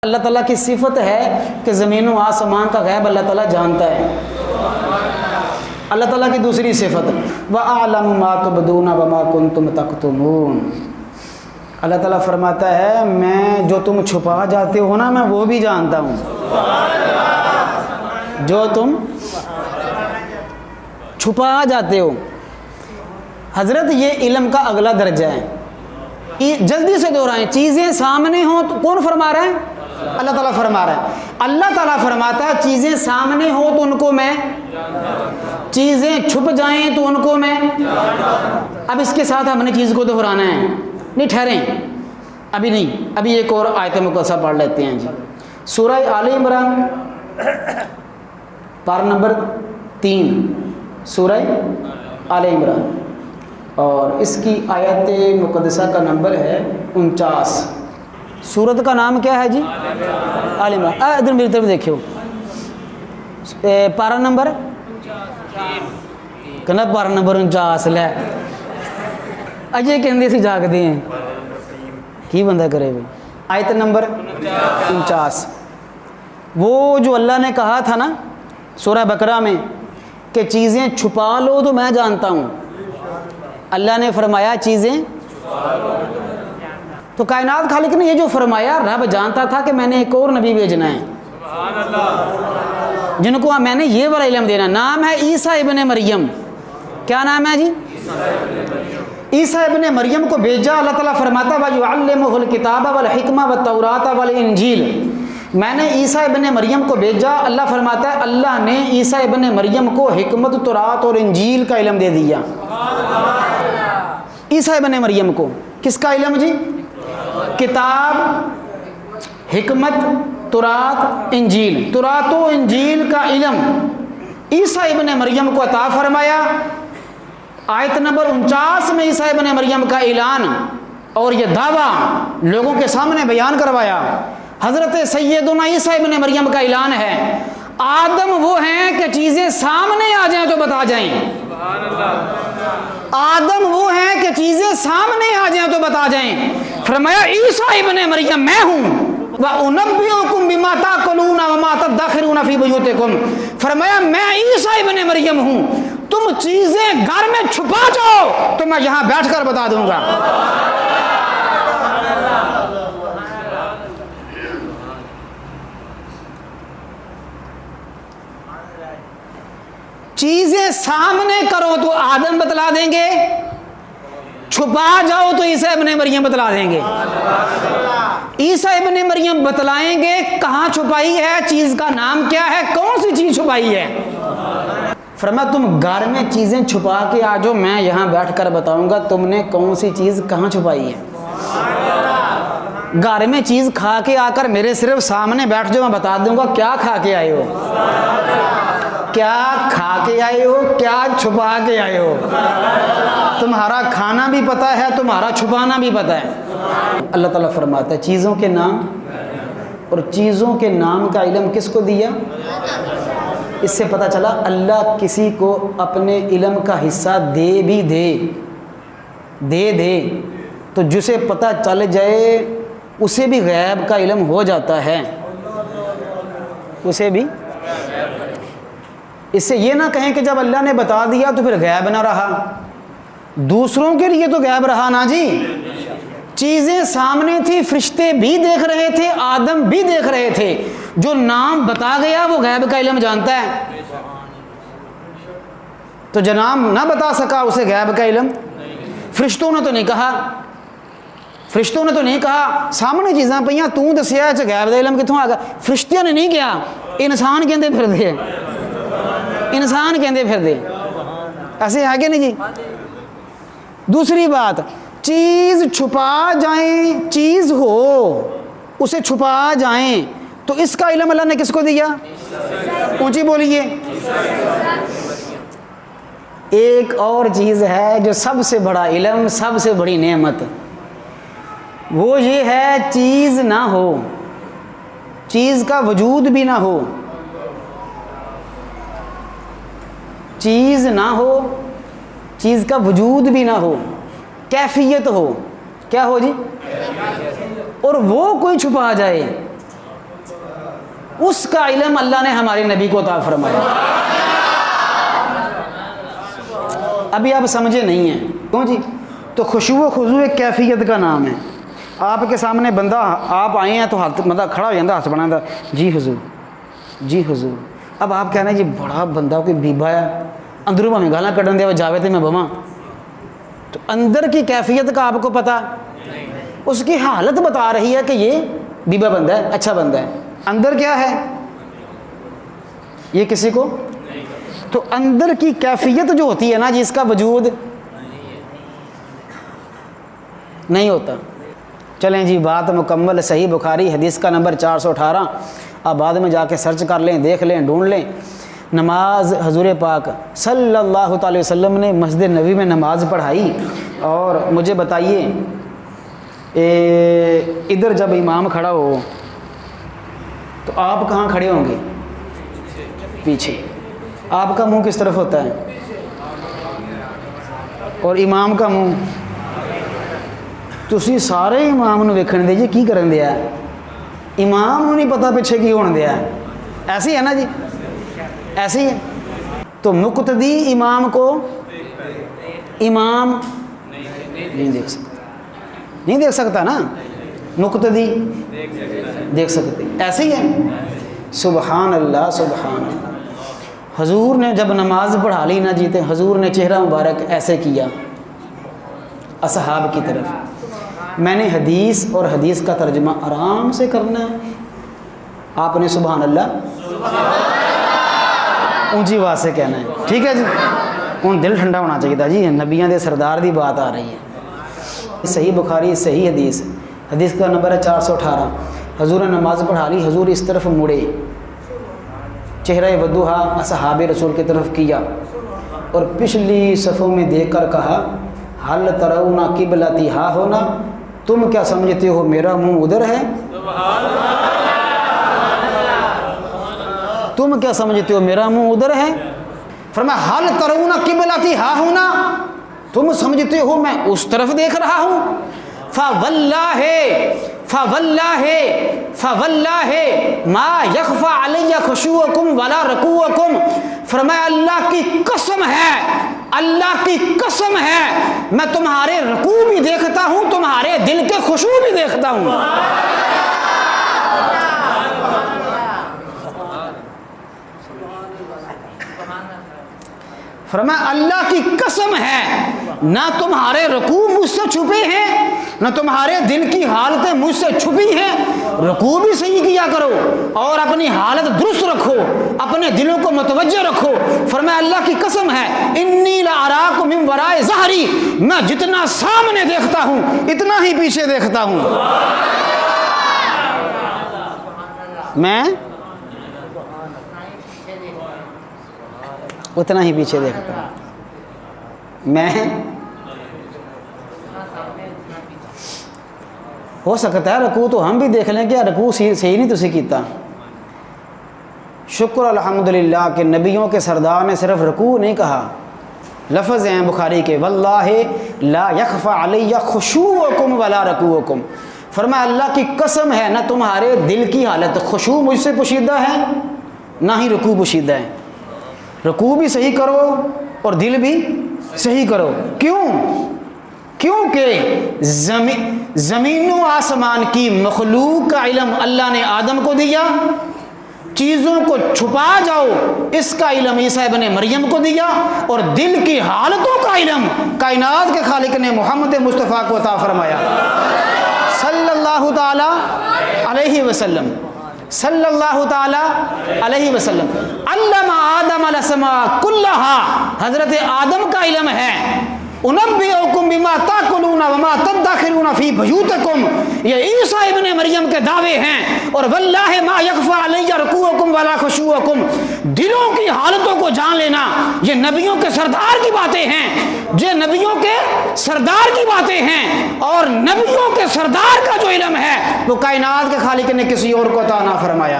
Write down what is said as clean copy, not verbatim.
اللہ تعالیٰ کی صفت ہے کہ زمین و آسمان کا غیب اللہ تعالیٰ جانتا ہے۔ اللہ تعالیٰ کی دوسری صفت وَأَعْلَمُ مَا تُبْدُونَ وَمَا كُنْتُمْ تَكْتُمُونَ، اللہ تعالیٰ فرماتا ہے میں جو تم چھپا جاتے ہو نا میں وہ بھی جانتا ہوں، جو تم چھپا جاتے ہو۔ حضرت یہ علم کا اگلا درجہ ہے، جلدی سے دہرائیں، چیزیں سامنے ہوں تو کون فرما رہا ہے؟ اللہ تعالیٰ فرما رہا ہے۔ اللہ تعالیٰ فرماتا ہے چیزیں سامنے ہوں تو ان کو میں، چیزیں چھپ جائیں تو ان کو میں۔ اب اس کے ساتھ ہم نے چیز کو دہرانا ہے، نہیں ٹھہریں ابھی نہیں، ابھی ایک اور آیت مقدسہ پڑھ لیتے ہیں جی۔ سورہ آل عمران پارہ نمبر 3، سورہ آل عمران، اور اس کی آیت مقدسہ کا نمبر ہے 49۔ سورت کا نام کیا ہے جی؟ آل عمران۔ ادھر میری طرف دیکھو، پارہ نمبر کہنا پارہ نمبر 49 لے اجے کہندے سی جاگدے ہیں کی بندہ کرے بھی۔ آیت نمبر 49، وہ جو اللہ نے کہا تھا نا سورہ بقرہ میں کہ چیزیں چھپا لو تو میں جانتا ہوں، اللہ نے فرمایا چیزیں، تو کائنات خالق نے یہ جو فرمایا رب جانتا تھا کہ میں نے ایک اور نبی بھیجنا ہے جن کو میں نے یہ والا علم دینا۔ نام ہے عیسیٰ ابن مریم۔ کیا نام ہے جی؟ عیسیٰ ابن مریم کو بھیجا، اللہ تعالیٰ فرماتا وَيُعَلِّمُهُ الْكِتَابَ وَالْحِكْمَةَ وَالتَّوْرَاةَ وَالْإِنْجِيلَ، میں نے عیسیٰ ابن مریم کو بھیجا، اللہ فرماتا ہے اللہ نے عیسیٰ ابن مریم کو حکمت، تورات اور انجیل کا علم دے دیا۔ عیسیٰ ابن مریم کو کس کا علم جی؟ کتاب، حکمت، تورات، انجیل، تورات و انجیل کا علم عیسیٰ ابن مریم کو عطا فرمایا۔ آیت نمبر 49 میں عیسیٰ ابن مریم کا اعلان اور یہ دعویٰ لوگوں کے سامنے بیان کروایا۔ حضرت سیدنا عیسیٰ ابن مریم کا اعلان ہے آدم وہ ہیں کہ چیزیں سامنے آ جائیں تو بتا جائیں، آدم وہ ہیں کہ چیزیں سامنے آ جائیں تو بتا جائیں۔ فرمایا عیسیٰ ابن مریم میں ہوں، وَأُنَبِّئُكُم بِمَا تَأْكُلُونَ وَمَا تَدَّخِرُونَ فِي بُيُوتِكُم، فرمایا میں عیسیٰ ابن مریم ہوں، تم چیزیں گھر میں چھپا جاؤ تو میں یہاں بیٹھ کر بتا دوں گا۔ چیزیں سامنے کرو تو آدم بتلا دیں گے، چھپا جاؤ تو عیسیٰ ابن مریم بتلا دیں گے۔ عیسیٰ ابن مریم بتلائیں گے کہاں چھپائی ہے، چیز کا نام کیا ہے، کون سی چیز چھپائی ہے۔ فرمایا تم گھر میں چیزیں چھپا کے آ جاؤ، میں یہاں بیٹھ کر بتاؤں گا تم نے کون سی چیز کہاں چھپائی ہے۔ گھر میں چیز کھا کے آ کر میرے صرف سامنے بیٹھ جاؤ، میں بتا دوں گا کیا کھا کے آئے ہو، کیا کھا کے آئے ہو، کیا چھپا کے آئے ہو۔ تمہارا کھانا بھی پتہ ہے، تمہارا چھپانا بھی پتہ ہے۔ اللہ تعالیٰ فرماتا ہے چیزوں کے نام، اور چیزوں کے نام کا علم کس کو دیا؟ اس سے پتہ چلا اللہ کسی کو اپنے علم کا حصہ دے بھی دے تو جسے پتہ چل جائے اسے بھی غیب کا علم ہو جاتا ہے، اسے بھی۔ اس سے یہ نہ کہیں کہ جب اللہ نے بتا دیا تو پھر غیب نہ رہا، دوسروں کے لیے تو غیب رہا نا جی۔ چیزیں سامنے تھی، فرشتے بھی دیکھ رہے تھے، آدم بھی دیکھ رہے تھے، جو نام بتا گیا وہ غیب کا علم جانتا ہے، تو جو نام نہ بتا سکا اسے غیب کا علم۔ فرشتوں نے تو نہیں کہا، فرشتوں نے تو نہیں کہا سامنے چیزاں پہ تو دسیا غیب کا علم کتوں آ گیا، فرشتیاں نے نہیں کیا، انسان کہندے پھر دے، انسان کہندے پھر دے، ایسے ہے کہ نہیں جی۔ دوسری بات، چیز چھپا جائیں، چیز ہو اسے چھپا جائیں تو اس کا علم اللہ نے کس کو دیا؟ اونچی بولیے۔ ایک اور چیز ہے جو سب سے بڑا علم، سب سے بڑی نعمت، وہ یہ ہے چیز نہ ہو، چیز کا وجود بھی نہ ہو، چیز نہ ہو، چیز کا وجود بھی نہ ہو، کیفیت ہو، کیا ہو جی، اور وہ کوئی چھپا جائے اس کا علم اللہ نے ہمارے نبی کو عطا فرمایا۔ ابھی آپ سمجھے نہیں ہیں کیوں جی؟ تو خشوع و خضوع ایک کیفیت کا نام ہے۔ آپ کے سامنے بندہ آپ آئے ہیں تو ہاتھ مطلب کھڑا ہو جاتا، ہاتھ بنا تھا، جی حضور، جی حضور۔ اب آپ کہنا جی بڑا بندہ کوئی بیبا ہے، اندروں میں گالاں کڈن دیا جاوے تے میں بواں، تو اندر کی کیفیت کا آپ کو پتہ، اس کی حالت بتا رہی ہے کہ یہ بیبا بندہ ہے، اچھا بندہ ہے۔ اندر کیا ہے یہ کسی کو، تو اندر کی کیفیت جو ہوتی ہے نا جس کا وجود نہیں ہوتا۔ چلیں جی بات مکمل، صحیح بخاری حدیث کا نمبر 418، آپ بعد میں جا کے سرچ کر لیں، دیکھ لیں، ڈھونڈ لیں۔ نماز حضور پاک صلی اللہ تعالی وسلم نے مسجد نبوی میں نماز پڑھائی، اور مجھے بتائیے ادھر جب امام کھڑا ہو تو آپ کہاں کھڑے ہوں گے؟ پیچھے۔ آپ کا منہ کس طرف ہوتا ہے؟ اور امام کا منہ، تسی سارے امام نو ویکھن دے جی کی کرن دیا ہے؟ امام نو نہیں پتہ پیچھے کی ہون دیا ہے، ایسے ہی ہے نا جی، ایسے ہی ہے۔ تو مقتدی امام کو امام نہیں دیکھ سکتا، نہیں دیکھ سکتا نا، مقتدی دیکھ سکتے، ایسے ہی ہے۔ سبحان اللہ سبحان اللہ۔ حضور نے جب نماز پڑھا لی نا جی، تو حضور نے چہرہ مبارک ایسے کیا اصحاب کی طرف۔ میں نے حدیث اور حدیث کا ترجمہ آرام سے کرنا ہے، آپ نے سبحان اللہ اونچی آواز سے کہنا ہے، ٹھیک ہے جی؟ ان دل ٹھنڈا ہونا چاہیے تھا جی، نبیاں دے سردار دی بات آ رہی ہے۔ صحیح بخاری صحیح حدیث، حدیث کا نمبر ہے 418۔ حضور نے نماز پڑھا لی، حضور اس طرف مڑے، چہرہ ودوہا اصحاب رسول کی طرف کیا، اور پچھلی صفوں میں دیکھ کر کہا حل ترون قبلتی ہا ہونا، تم کیا سمجھتے ہو میرا منہ ادھر ہے؟ تم کیا سمجھتے ہو میرا منہ ادھر ہے؟ فرمایا حل ترون قبلتی ہا ہونا، تم سمجھتے ہو میں اس طرف دیکھ رہا ہوں؟ فواللہ فواللہ فواللہ ما یخفى علی خشوعکم ولا رکوعکم، فرمایا اللہ کی قسم ہے، اللہ کی قسم ہے، میں تمہارے رکوع بھی دیکھتا ہوں، تمہارے دل کے خشوع بھی دیکھتا ہوں۔ فرمایا اللہ کی قسم ہے، نہ تمہارے رکوع مجھ سے چھپے ہیں، نہ تمہارے دل کی حالتیں مجھ سے چھپی ہیں۔ رکوع بھی صحیح کیا کرو اور اپنی حالت درست رکھو، اپنے دلوں کو متوجہ رکھو۔ فرمایا اللہ کی قسم ہے انی لاراکم من ورائے ظہری، میں جتنا سامنے دیکھتا ہوں اتنا ہی پیچھے دیکھتا ہوں، میں اتنا ہی پیچھے دیکھتا ہوں۔ میں ہو سکتا ہے رکوع تو ہم بھی دیکھ لیں کہ رکوع صحیح نہیں تسی کیتا۔ شکر الحمدللہ کہ نبیوں کے سردار نے صرف رکوع نہیں کہا، لفظ ہیں بخاری کے واللہ لا یخفى علی خشوعکم ولا رکوعکم، فرمایا اللہ کی قسم ہے نہ تمہارے دل کی حالت خشوع مجھ سے پوشیدہ ہے نہ ہی رکوع پوشیدہ ہے۔ رکوع بھی صحیح کرو اور دل بھی صحیح کرو۔ کیوں؟ کیونکہ زمین و آسمان کی مخلوق کا علم اللہ نے آدم کو دیا، چیزوں کو چھپا جاؤ اس کا علم عیسیٰ ابن مریم کو دیا، اور دل کی حالتوں کا علم کائنات کے خالق نے محمد مصطفیٰ کو عطا فرمایا صلی اللہ تعالی علیہ وسلم، صلی اللہ تعالی علیہ وسلم۔ علم آدم الاسماء کلہا، حضرت آدم کا علم ہے۔ انبئکم بما تاکلون وما تدخرون فی بیوتکم، یہ عیسیٰ ابن مریم کے دعوے ہیں۔ اور واللہ ما یخفی علی رکوعکم ولا خشوعکم، دلوں کی حالتوں کو جان لینا یہ نبیوں کے سردار کی باتیں ہیں، یہ نبیوں کے سردار کی باتیں ہیں، اور نبیوں کے سردار کا جو علم ہے وہ کائنات کے خالق نے کسی اور کو عطا نہ فرمایا۔